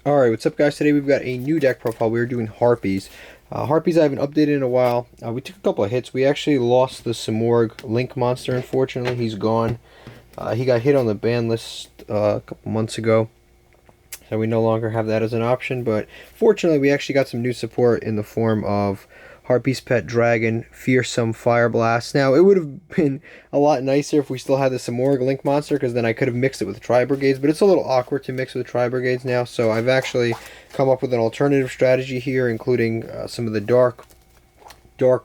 Alright, what's up guys? Today we've got a new deck profile. We're doing Harpies. Harpies I haven't updated in a while. We took a couple of hits. We actually lost the Simorgh Link monster, unfortunately. He's gone. He got hit on the ban list a couple months ago. So we no longer have that as an option. But fortunately, we actually got some new support in the form of Harpie's Pet Dragon, Fearsome Fire Blast. Now, it would have been a lot nicer if we still had the Simorgh Link monster, because then I could have mixed it with Tri-Brigades, but it's a little awkward to mix with Tri-Brigades now, so I've actually come up with an alternative strategy here, including some of the dark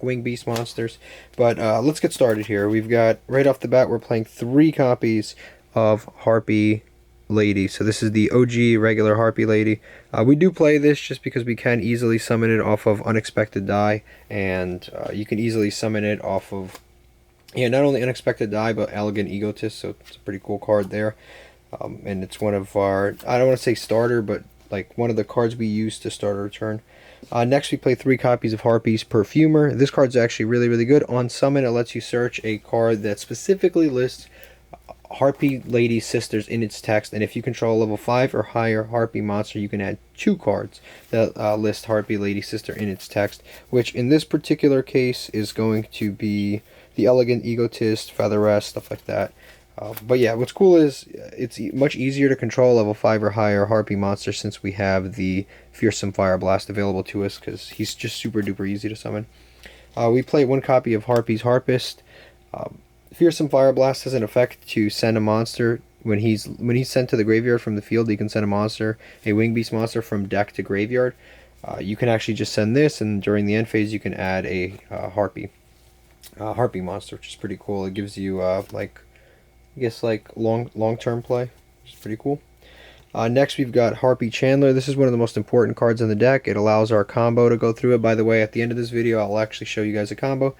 Wing Beast monsters. But let's get started here. We've got, right off the bat, we're playing 3 copies of Harpie Lady. So this is the OG regular Harpie Lady. We do play this just because we can easily summon it off of Unexpected Die, and you can easily summon it off of, yeah, not only Unexpected Die, but Elegant Egotist, so it's a pretty cool card there. And it's one of our, I don't want to say starter, but like one of the cards we use to start our turn. Next we play 3 copies of Harpie's Perfumer. This card's actually really good. On summon, it lets you search a card that specifically lists Harpie Lady Sisters in its text, and if you control a level 5 or higher Harpie monster, you can add 2 cards that list Harpie Lady Sister in its text, which in this particular case is going to be the Elegant Egotist, Featheress, stuff like that. But yeah, what's cool is it's much easier to control level 5 or higher Harpie monster since we have the Fearsome Fire Blast available to us, because he's just super duper easy to summon. We play 1 copy of Harpie's Harpist. Fearsome Fire Blast has an effect to send a monster when he's sent to the graveyard from the field. He can send a Wing Beast monster from deck to graveyard. You can actually just send this, and during the end phase you can add a Harpie monster, which is pretty cool. It gives you like, I guess, like long-term play, which is pretty cool. Next we've got Harpie Chandler. This is one of the most important cards in the deck. It allows our combo to go through it. By the way, at the end of this video I'll actually show you guys a combo.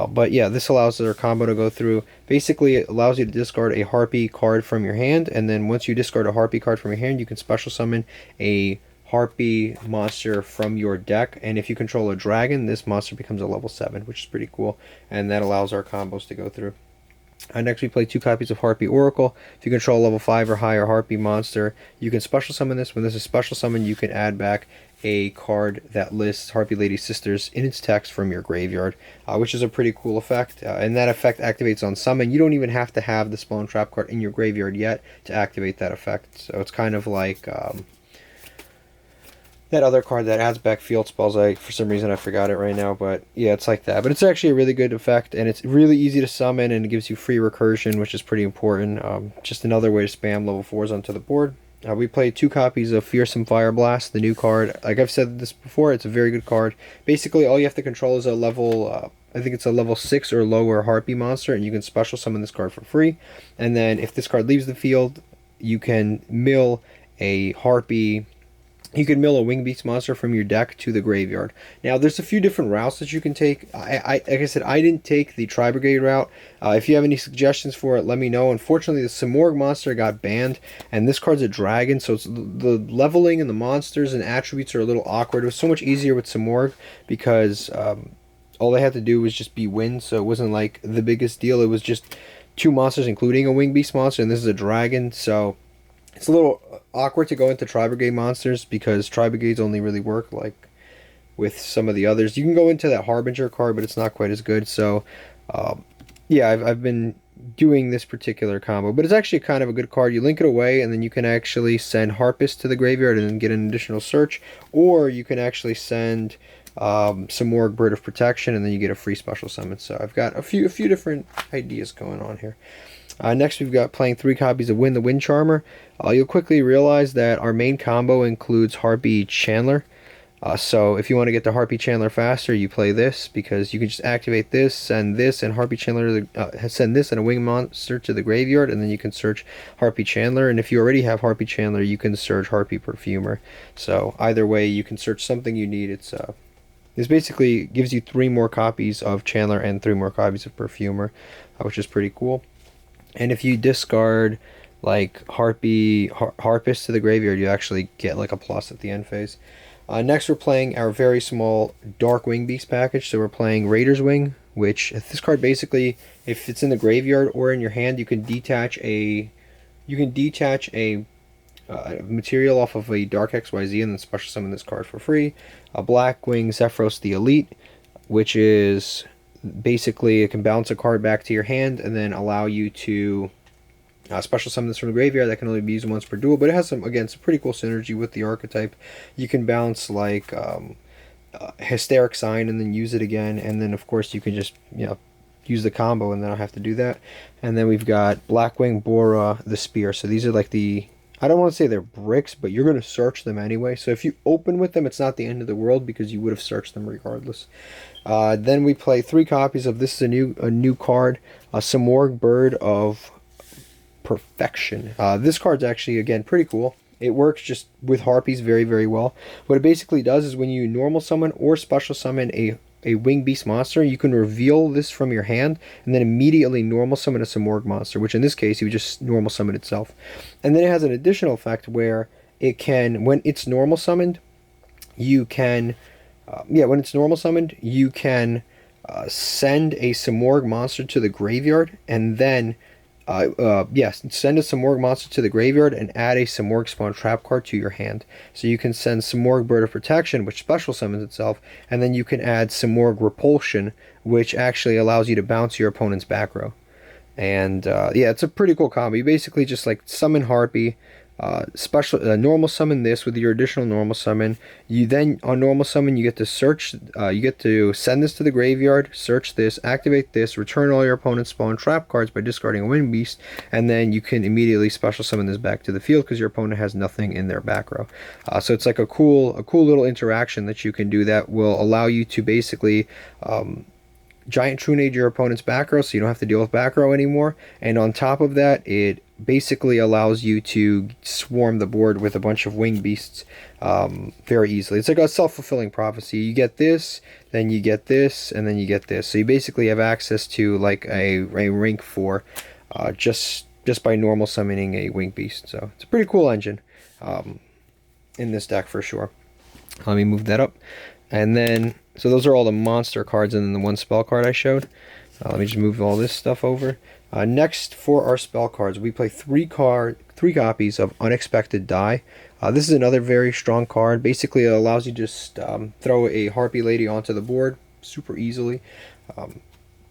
But yeah, this allows our combo to go through. Basically, it allows you to discard a Harpie card from your hand, and then once you discard a Harpie card from your hand, you can special summon a Harpie monster from your deck, and if you control a dragon, this monster becomes a level 7, which is pretty cool, and that allows our combos to go through. Next we play 2 copies of Harpie Oracle. If you control a level 5 or higher Harpie monster, you can special summon this. When this is special summon, you can add back a card that lists Harpie Lady Sisters in its text from your graveyard, which is a pretty cool effect. And that effect activates on summon. You don't even have to have the Spell and Trap card in your graveyard yet to activate that effect. So it's kind of like that other card that adds back field spells. For some reason I forgot it right now, but yeah, it's like that. But it's actually a really good effect, and it's really easy to summon, and it gives you free recursion, which is pretty important. Just another way to spam level 4s onto the board. We play 2 copies of Fearsome Fire Blast, the new card. Like I've said this before, it's a very good card. Basically, all you have to control is a level, I think it's a level 6 or lower Harpie monster, and you can special summon this card for free. And then if this card leaves the field, you can mill a Harpie. You can mill a Wing Beast monster from your deck to the graveyard. Now, there's a few different routes that you can take. Like I said, I didn't take the Tri-Brigade route. If you have any suggestions for it, let me know. Unfortunately, the Simorgh monster got banned, and this card's a dragon, so the leveling and the monsters and attributes are a little awkward. It was so much easier with Simorgh because all they had to do was just be win, so it wasn't like the biggest deal. It was just 2 monsters, including a Wing Beast monster, and this is a dragon, so it's a little awkward to go into Tri-Brigade monsters because Tri-Brigades only really work like with some of the others. You can go into that Harbinger card, but it's not quite as good. So yeah, I've been doing this particular combo, but it's actually kind of a good card. You link it away, and then you can actually send Harpist to the graveyard and then get an additional search, or you can actually send some more Bird of Protection, and then you get a free special summon. So I've got a few different ideas going on here. Next we've got playing 3 copies of Win the Wind Charmer. You'll quickly realize that our main combo includes Harpie Chandler. So if you want to get the Harpie Chandler faster, you play this, because you can just activate this, and Harpie Chandler send this and a wing monster to the graveyard, and then you can search Harpie Chandler. And if you already have Harpie Chandler, you can search Harpie Perfumer. So either way, you can search something you need. This basically gives you 3 more copies of Chandler and 3 more copies of Perfumer, which is pretty cool. And if you discard like Harpist to the graveyard, you actually get like a plus at the end phase. Next we're playing our very small Dark Wing Beast package. So we're playing Raider's Wing, which this card basically, if it's in the graveyard or in your hand, you can detach a material off of a Dark XYZ and then special summon this card for free. A Blackwing Zephyros the Elite, which is basically it can bounce a card back to your hand and then allow you to special summon this from the graveyard. That can only be used once per duel, but it has some, again, some pretty cool synergy with the archetype. You can bounce like Hysteric Sign and then use it again, and then of course you can just, you know, use the combo and then I'll have to do that. And then we've got Blackwing Bora the Spear. So these are like the, I don't want to say they're bricks, but you're going to search them anyway. So if you open with them, it's not the end of the world because you would have searched them regardless. Then we play 3 copies of, this is a new card, Samorg Bird of Perfection. This card's actually, again, pretty cool. It works just with Harpies very, very well. What it basically does is when you normal summon or special summon a winged beast monster, you can reveal this from your hand and then immediately normal summon a Samorg monster, which in this case you would just normal summon itself. And then it has an additional effect where it can, when it's normal summoned, you can when it's normal summoned, you can send a Samorg monster to the graveyard and then send a Samorg monster to the graveyard and add a Samorg spawn trap card to your hand. So you can send Samorg Bird of Protection, which special summons itself, and then you can add Samorg Repulsion, which actually allows you to bounce your opponent's back row. And it's a pretty cool combo. You basically just like summon Harpie, normal summon this with your additional normal summon. You then on normal summon you get to search, you get to send this to the graveyard, search this, activate this, return all your opponent's spawn trap cards by discarding a Wind Beast, and then you can immediately special summon this back to the field because your opponent has nothing in their back row. So it's like a cool little interaction that you can do that will allow you to basically giant Trunade your opponent's back row, so you don't have to deal with back row anymore. And on top of that, it basically allows you to swarm the board with a bunch of winged beasts very easily. It's like a self-fulfilling prophecy. You get this, then you get this, and then you get this. So you basically have access to like a rank 4 just by normal summoning a winged beast. So it's a pretty cool engine in this deck for sure. Let me move that up. And then, so those are all the monster cards and then the one spell card I showed. Let me just move all this stuff over. Next, for our spell cards, we play 3 copies of Unexpected Die. This is another very strong card. Basically, it allows you to just throw a Harpie Lady onto the board super easily.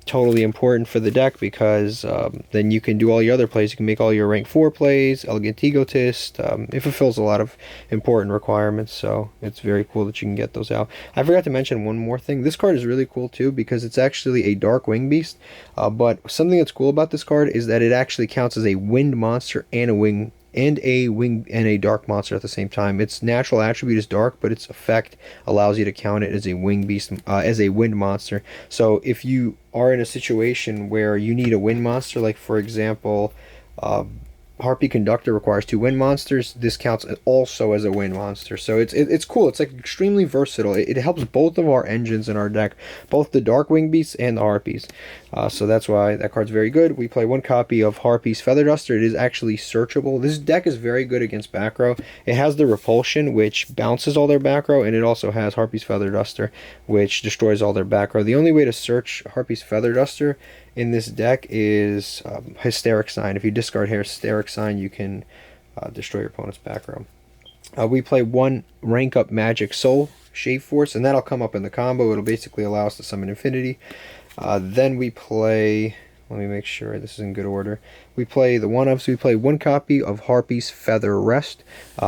Totally important for the deck because then you can do all your other plays. You can make all your rank 4 plays, Elegant Egotist. It fulfills a lot of important requirements, so it's very cool that you can get those out. I forgot to mention one more thing. This card is really cool too because it's actually a Dark Wing Beast, but something that's cool about this card is that it actually counts as a wind monster and a dark monster at the same time. Its natural attribute is dark, but its effect allows you to count it as a wing beast, as a wind monster. So if you are in a situation where you need a wind monster, like for example, Harpie Conductor requires 2 wind monsters, this counts also as a wind monster. So it's cool. It's like extremely versatile. It helps both of our engines in our deck, both the Dark Wing Beasts and the Harpies. So that's why that card's very good. We play 1 copy of Harpie's Feather Duster. It is actually searchable. This deck is very good against back row. It has the Repulsion, which bounces all their back row, and it also has Harpie's Feather Duster, which destroys all their back row. The only way to search Harpie's Feather Duster in this deck is Hysteric Sign. If you discard Hysteric Sign, you can destroy your opponent's back row. We play 1 rank up Magic Soul Shade Force, and that'll come up in the combo. It'll basically allow us to summon Infinity. Then we play, let me make sure this is in good order. We play the we play 1 copy of Harpie's Feather Rest.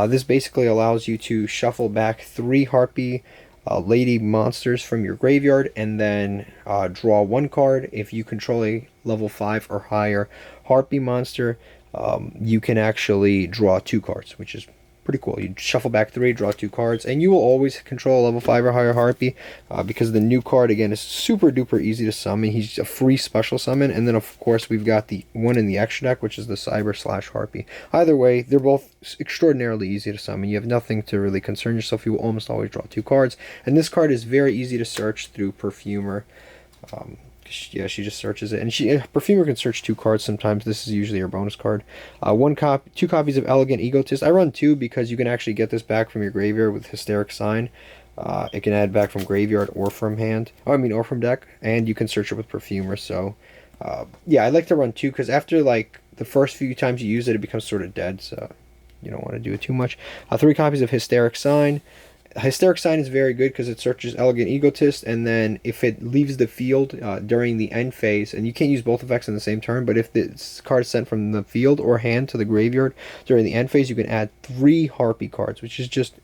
This basically allows you to shuffle back 3 Harpie Lady monsters from your graveyard and then draw 1 card. If you control a level 5 or higher Harpie monster, you can actually draw 2 cards, which is pretty cool. You shuffle back 3, draw 2 cards, and you will always control a level 5 or higher Harpie because the new card, again, is super duper easy to summon. He's a free special summon, and then of course we've got the one in the extra deck, which is the Cyber / Harpie. Either way, they're both extraordinarily easy to summon. You have nothing to really concern yourself. You will almost always draw 2 cards, and this card is very easy to search through Perfumer. Yeah, she just searches it, and Perfumer can search 2 cards sometimes. This is usually her bonus card. 2 copies of Elegant Egotist. I run 2 because you can actually get this back from your graveyard with Hysteric Sign. It can add back from graveyard or from hand, or from deck, and you can search it with Perfumer. So yeah, I like to run 2 because after like the first few times you use it, it becomes sort of dead. So you don't want to do it too much. 3 copies of Hysteric Sign. Hysteric Sign is very good because it searches Elegant Egotist, and then if it leaves the field during the end phase, and you can't use both effects in the same turn, but if this card is sent from the field or hand to the graveyard during the end phase, you can add 3 Harpie cards, which is just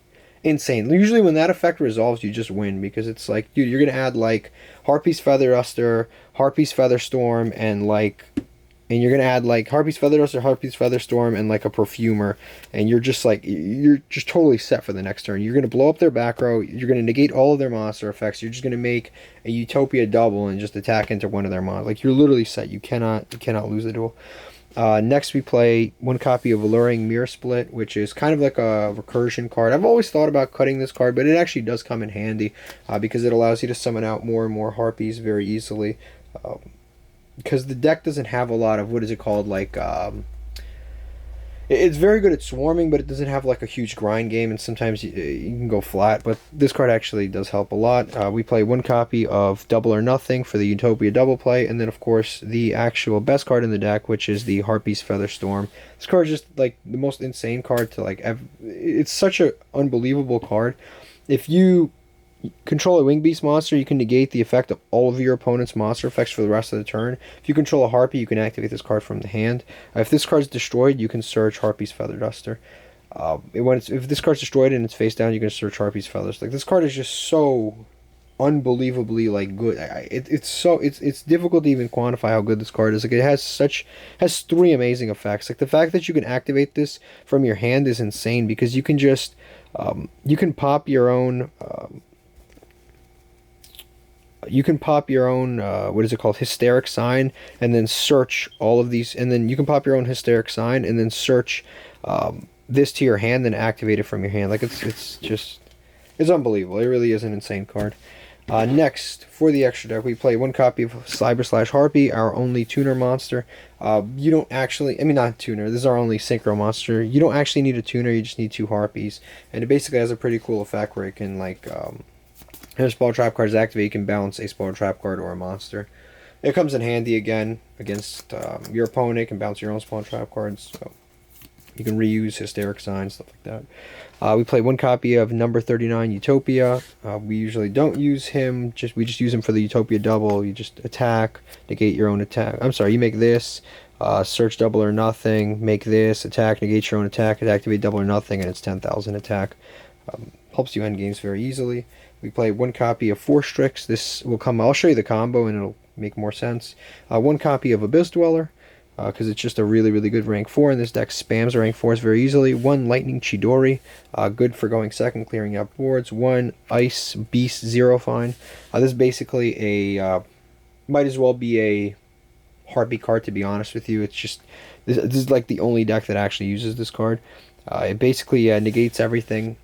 insane. Usually when that effect resolves, you just win, because it's like, dude, you're going to add like Harpie's Feather Duster, Harpie's Feather Storm, and you're going to add like Harpie's Feather Duster, Harpie's Feather Storm, and like a Perfumer, and you're just totally set for the next turn. You're going to blow up their back row, you're going to negate all of their monster effects, you're just going to make a Utopia double and just attack into one of their monsters. Like, you're literally set. You cannot lose the duel. Next we play 1 copy of Alluring Mirror Split, which is kind of like a recursion card. I've always thought about cutting this card, but it actually does come in handy because it allows you to summon out more and more Harpies very easily. Because the deck doesn't have a lot of, what is it called, like, it's very good at swarming, but it doesn't have like a huge grind game, and sometimes you can go flat, but this card actually does help a lot. We play 1 copy of Double or Nothing for the Utopia double play, and then of course the actual best card in the deck, which is the Harpie's Feather Storm. This card is just like the most insane card to like it's such an unbelievable card. If you control a Wing Beast monster, you can negate the effect of all of your opponent's monster effects for the rest of the turn. If you control a Harpie, you can activate this card from the hand. If this card's destroyed, you can search Harpie's Feather Duster. If this card's destroyed and it's face down, you can search Harpie's Feathers. Like, this card is just so unbelievably like good. It's difficult to even quantify how good this card is. Like, it has 3 amazing effects. Like, the fact that you can activate this from your hand is insane, because you can just you can pop your own what is it called, Hysteric Sign, and then search all of these, and then you can pop your own Hysteric Sign and then search this to your hand and activate it from your hand. Like, it's unbelievable. It really is an insane card. Next, for the extra deck, we play 1 copy of Cyber/Harpie, our only tuner monster. You don't actually, not tuner, this is our only synchro monster. You don't actually need a tuner, you just need 2 Harpies, and it basically has a pretty cool effect where it can, like, if a spell trap card is activated, you can balance a spell trap card or a monster. It comes in handy again against your opponent. It can bounce your own spell trap cards, so you can reuse Hysteric Signs, stuff like that. We play 1 copy of number 39 Utopia. We usually don't use him. We just use him for the Utopia double. You just attack, negate your own attack. I'm sorry, you make this, search Double or Nothing, make this, attack, negate your own attack, activate Double or Nothing, and it's 10,000 attack. Helps you end games very easily. We play 1 copy of Force Strix. This will come, I'll show you the combo and it'll make more sense. 1 copy of Abyss Dweller, because it's just a really, really good rank 4, and this deck spams rank 4s very easily. 1 Lightning Chidori, good for going second, clearing out boards. 1 Ice Beast Zero Fine. This is basically might as well be a Harpie card, to be honest with you. It's just, this is like the only deck that actually uses this card. It basically negates everything.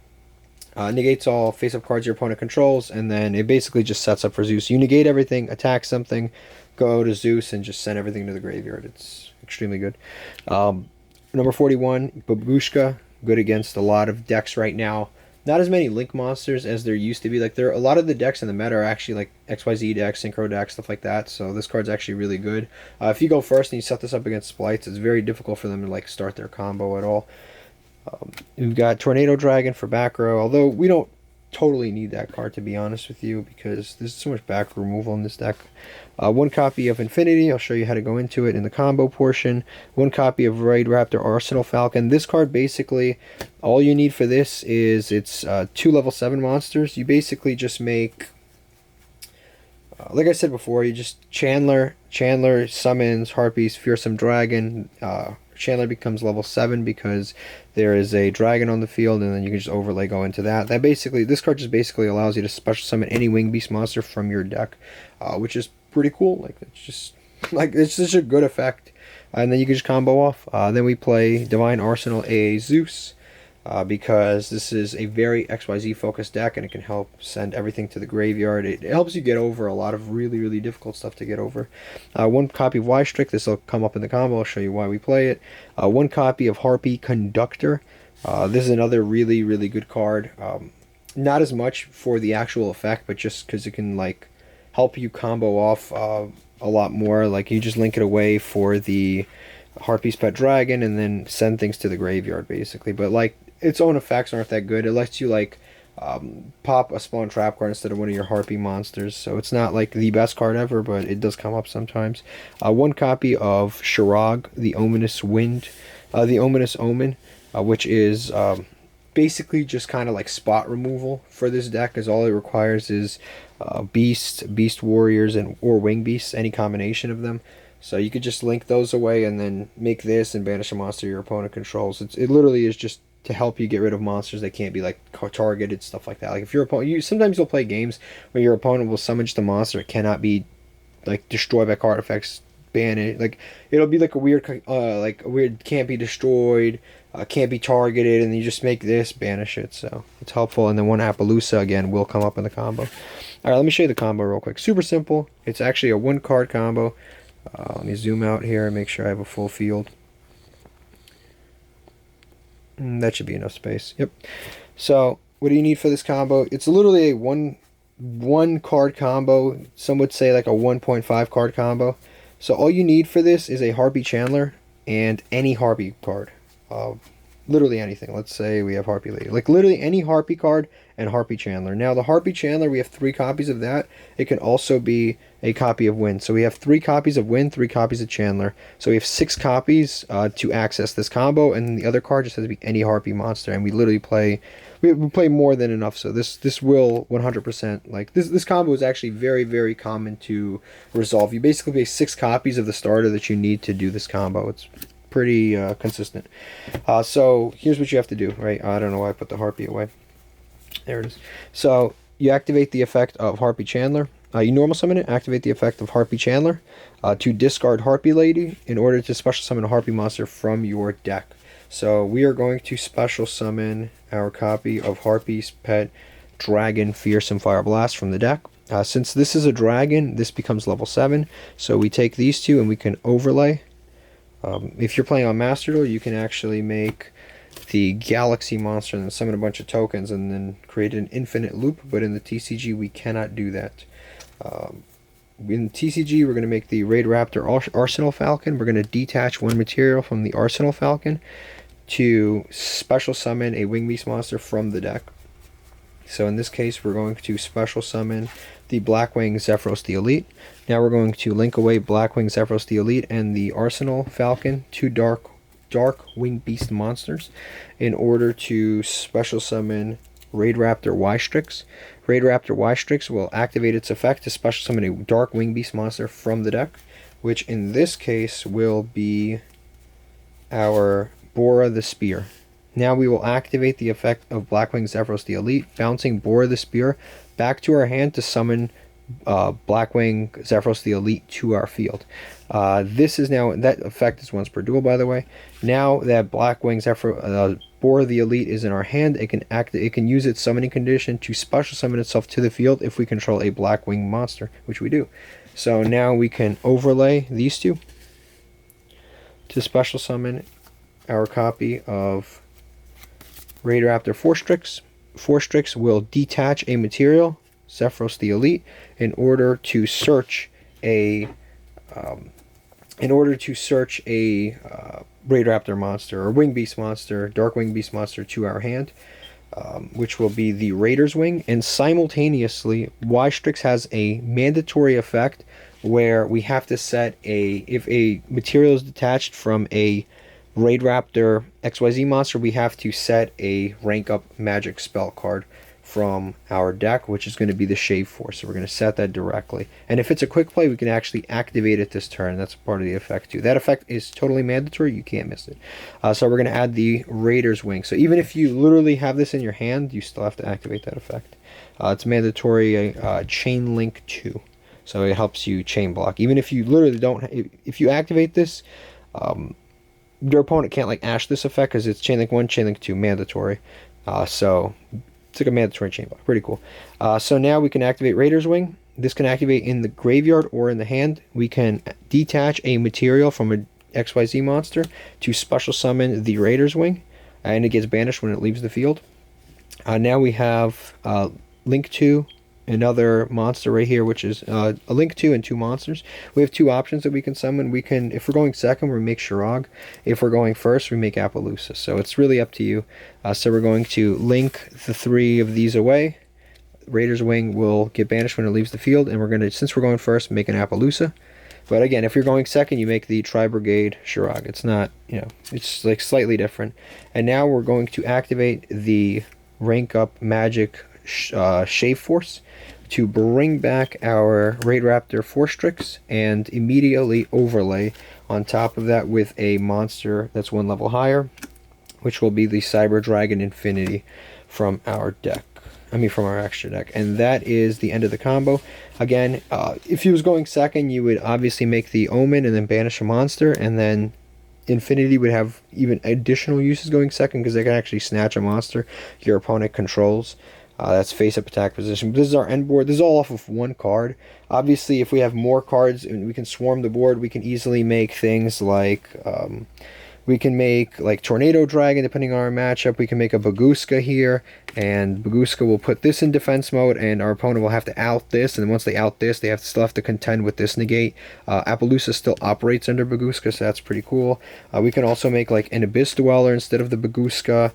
Negates all face-up cards your opponent controls, and then it basically just sets up for Zeus. You negate everything, attack something, go to Zeus, and just send everything to the graveyard. It's extremely good. Number 41, Babushka, good against a lot of decks right now. Not as many Link monsters as there used to be. Like, a lot of the decks in the meta are actually like XYZ decks, Synchro decks, stuff like that. So this card's actually really good. If you go first and you set this up against Splites, it's very difficult for them to like start their combo at all. We've got Tornado Dragon for back row, although we don't totally need that card, to be honest with you, because there's so much back removal in this deck. 1 copy of Infinity, I'll show you how to go into it in the combo portion. 1 copy of Raid Raptor Arsenal Falcon. This card, basically, all you need for this is it's 2 level 7 monsters. You basically just make, like I said before, you just Chandler summons Harpies, Fearsome Dragon. Chandler becomes level 7 because there is a dragon on the field, and then you can just overlay go into that. This card just basically allows you to special summon any Wing Beast monster from your deck, which is pretty cool. Like, it's such a good effect, and then you can just combo off. Then we play Divine Arsenal AA Zeus, because this is a very XYZ focused deck, and it can help send everything to the graveyard. It helps you get over a lot of really, really difficult stuff to get over. 1 copy of Y-Strict, this will come up in the combo, I'll show you why we play it. 1 copy of Harpie Conductor. This is another really, really good card. Not as much for the actual effect, but just because it can like help you combo off a lot more. Like, you just link it away for the Harpie's Pet Dragon, and then send things to the graveyard basically. But like its own effects aren't that good. It lets you like pop a spawn trap card instead of one of your Harpie monsters, so it's not like the best card ever, but it does come up sometimes. One copy of Shirag, the Ominous Wind, the Ominous Omen, which is basically just kind of like spot removal for this deck, as all it requires is Beast Warriors, and or Wing Beasts, any combination of them. So you could just link those away and then make this and banish a monster your opponent controls. It literally is just to help you get rid of monsters that can't be like targeted, stuff like that. Like if your opponent, sometimes you'll play games where your opponent will summon just a monster that cannot be like destroyed by card effects, ban it. Like it'll be like a weird can't be destroyed, can't be targeted, and you just make this, banish it. So it's helpful. And then one Appaloosa again will come up in the combo. All right, let me show you the combo real quick. Super simple. It's actually a 1-card combo. Let me zoom out here and make sure I have a full field. That should be enough space. Yep. So what do you need for this combo? It's literally a one card combo. Some would say like a 1.5 card combo. So all you need for this is a Harpie Chandler and any Harpie card. Literally anything. Let's say we have Harpie Lady. Like literally any Harpie card and Harpie Chandler. Now the Harpie Chandler, we have 3 copies of that. It can also be a copy of Wind. So we have 3 copies of Wind, 3 copies of Chandler. So we have 6 copies to access this combo, and the other card just has to be any Harpie monster. And we literally play, we play more than enough. So this will 100%, like this combo is actually very, very common to resolve. You basically play 6 copies of the starter that you need to do this combo. It's pretty consistent. So here's what you have to do, right? I don't know why I put the Harpie away. There it is. So you activate the effect of Harpie Chandler. You normal summon it, activate the effect of Harpie Chandler to discard Harpie Lady in order to special summon a Harpie monster from your deck. So we are going to special summon our copy of Harpie's Pet Dragon Fearsome Fire Blast from the deck. Since this is a dragon, this becomes level 7. So we take these two and we can overlay. If you're playing on Master Duel, you can actually make the Galaxy monster and then summon a bunch of tokens and then create an infinite loop, but in the TCG we cannot do that. In TCG we're going to make the Raid Raptor Arsenal Falcon. We're going to detach 1 material from the Arsenal Falcon to special summon a Wing Beast monster from the deck. So in this case we're going to special summon the Blackwing Zephyros the Elite. Now we're going to link away Blackwing Zephyros the Elite and the Arsenal Falcon, 2 dark Wing Beast monsters, in order to special summon Raid Raptor Y-Strix. Raid Raptor Y-Strix will activate its effect to special summon a dark Wing Beast monster from the deck, which in this case will be our Bora the Spear. Now we will activate the effect of Blackwing Zephyros the Elite, bouncing Bora the Spear back to our hand to summon Blackwing Zephyros the Elite to our field. This is now, that effect is once per duel, by the way. Now that Blackwing Zephyros Bora the Elite is in our hand, it can use its summoning condition to special summon itself to the field if we control a Blackwing monster, which we do. So now we can overlay these two to special summon our copy of Raid Raptor Forstrix. Forstrix will detach a material, Zephyros the Elite, in order to search a Raid Raptor monster or Wing Beast monster, Dark Wing Beast monster to our hand, which will be the Raider's Wing. And simultaneously, Y-Strix has a mandatory effect where we have to set if a material is detached from a Raid Raptor XYZ monster, we have to set a rank up magic spell card from our deck, which is going to be the Shave Force. So we're going to set that directly. And if it's a quick play, we can actually activate it this turn. That's part of the effect too. That effect is totally mandatory. You can't miss it. So we're going to add the Raider's Wing. So even if you literally have this in your hand, you still have to activate that effect. It's mandatory Chain Link 2. So it helps you chain block. Even if you literally don't, if you activate this, your opponent can't like ash this effect because it's Chain Link 1, Chain Link 2 mandatory. So it's like a mandatory chain block. Pretty cool. So now we can activate Raider's Wing. This can activate in the graveyard or in the hand. We can detach a material from a XYZ monster to special summon the Raider's Wing, and it gets banished when it leaves the field. Now we have Link 2 another monster right here, which is a Link 2 and 2 monsters. We have 2 options that we can summon. We can, if we're going second, we make Shirog. If we're going first, we make Appaloosa. So it's really up to you. So we're going to link the 3 of these away. Raider's Wing will get banished when it leaves the field, and we're going to, since we're going first, make an Appaloosa. But again, if you're going second, you make the Tri-Brigade Shirog. It's not, you know, it's like slightly different. And now we're going to activate the rank up magic Shave Force to bring back our Raid Raptor Force Strix and immediately overlay on top of that with a monster that's 1 level higher, which will be the Cyber Dragon Infinity from our deck. From our extra deck. And that is the end of the combo. Again, if he was going second, you would obviously make the Omen and then banish a monster, and then Infinity would have even additional uses going second because they can actually snatch a monster your opponent controls. That's face-up attack position. But this is our end board. This is all off of 1 card. Obviously, if we have more cards and we can swarm the board, we can easily make things like... we can make like Tornado Dragon depending on our matchup. We can make a Baguska here, and Baguska will put this in defense mode, and our opponent will have to out this, and once they out this, they still have to contend with this negate. Appaloosa still operates under Baguska, so that's pretty cool. We can also make like an Abyss Dweller instead of the Baguska.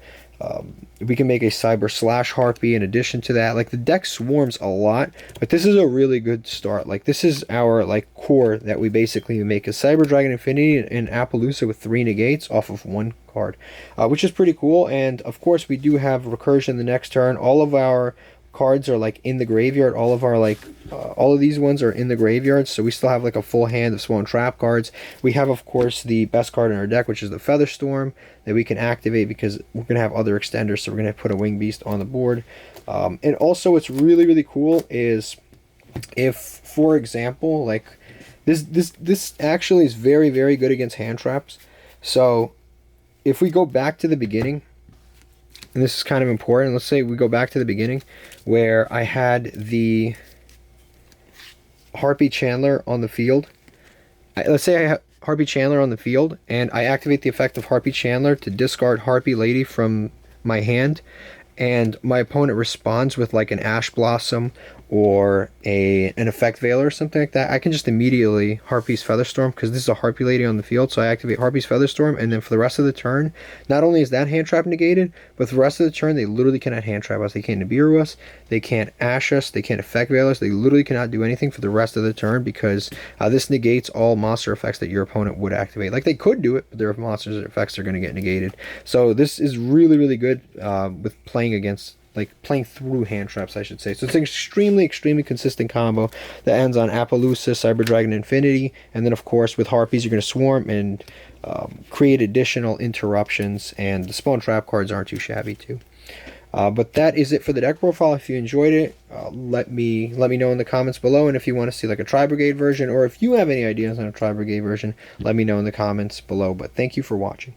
We can make a Cyber Slash Harpie in addition to that. Like, the deck swarms a lot, but this is a really good start. Like, this is our like core that we basically make a Cyber Dragon Infinity and Appaloosa with 3 negates off of 1 card, which is pretty cool. And of course we do have recursion the next turn. All of our cards are like in the graveyard. All of our like all of these ones are in the graveyard, so we still have like a full hand of Spawn Trap cards. We have, of course, the best card in our deck, which is the Featherstorm, that we can activate because we're gonna have other extenders, so we're gonna put a Wing Beast on the board. And also what's really cool is if, for example, like this actually is very good against hand traps. So if we go back to the beginning, and this is kind of important, let's say we go back to the beginning where I had the Harpie Chandler on the field. Let's say I have Harpie Chandler on the field, and I activate the effect of Harpie Chandler to discard Harpie Lady from my hand, and my opponent responds with like an Ash Blossom or an Effect Veiler or something like that. I can just immediately Harpie's Featherstorm, because this is a Harpie Lady on the field, so I activate Harpie's Featherstorm, and then for the rest of the turn, not only is that hand trap negated, but for the rest of the turn, they literally cannot hand trap us. They can't Nibiru us, they can't Ash us, they can't Effect Veil us, they literally cannot do anything for the rest of the turn, because this negates all monster effects that your opponent would activate. Like, they could do it, but their monsters effects are going to get negated. So this is really good with playing against, like, playing through hand traps, I should say. So it's an extremely consistent combo that ends on Appaloosa, Cyber Dragon Infinity, and then of course with Harpies you're going to swarm and create additional interruptions, and the Spawn Trap cards aren't too shabby too. But that is it for the deck profile. If you enjoyed it, let me know in the comments below, and if you want to see like a Tri-Brigade version, or if you have any ideas on a Tri-Brigade version, let me know in the comments below. But thank you for watching.